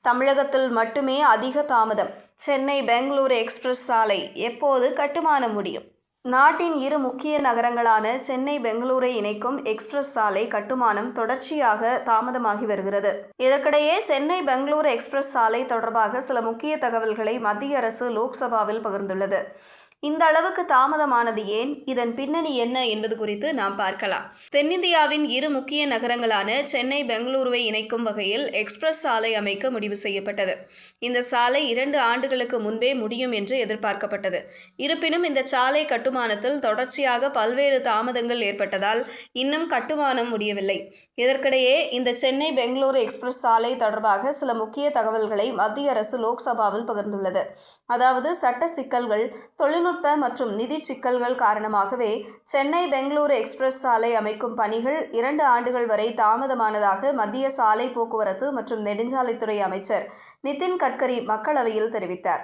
தமிழகத்தில் மட்டுமே அதிக தாமதம். சென்னை பெங்களூரு எக்ஸ்பிரஸ் சாலை எப்போது கட்டுமானம் முடியும்? நாட்டின் இரு முக்கிய நகரங்களான சென்னை பெங்களூரை இணைக்கும் எக்ஸ்பிரஸ் சாலை கட்டுமானம் தொடர்ச்சியாக தாமதமாகி வருகிறது. இதற்கிடையே சென்னை பெங்களூரு எக்ஸ்பிரஸ் சாலை தொடர்பாக சில முக்கிய தகவல்களை மத்திய அரசு லோக்சபாவில் பகிர்ந்துள்ளது. இந்த அளவுக்கு தாமதமானது ஏன்? இதன் பின்னணி என்ன என்பது குறித்து நாம் பார்க்கலாம். தென்னிந்தியாவின் இரு முக்கிய நகரங்களான சென்னை பெங்களூருவை இணைக்கும் வகையில் எக்ஸ்பிரஸ் சாலை அமைக்க முடிவு செய்யப்பட்டது. இந்த சாலை 2 ஆண்டுகளுக்கு முன்பே முடியும் என்று எதிர்பார்க்கப்பட்டது. இருப்பினும் இந்த சாலை கட்டுமானத்தில் தொடர்ச்சியாக பல்வேறு தாமதங்கள் ஏற்பட்டதால் இன்னும் கட்டுமானம் முடியவில்லை. இதற்கிடையே இந்த சென்னை பெங்களூரு எக்ஸ்பிரஸ் சாலை தொடர்பாக சில முக்கிய தகவல்களை மத்திய அரசு லோக்சபாவில் பகிர்ந்துள்ளது. அதாவது சட்ட சிக்கல்கள், தொழில்நுட்ப மற்றும் நிதி சிக்கல்கள் காரணமாகவே சென்னை பெங்களூரு எக்ஸ்பிரஸ் சாலை அமைக்கும் பணிகள் 2 ஆண்டுகள் வரை தாமதமானதாக மத்திய சாலை போக்குவரத்து மற்றும் நெடுஞ்சாலைத்துறை அமைச்சர் நிதின் கட்கரி மக்களவையில் தெரிவித்தார்.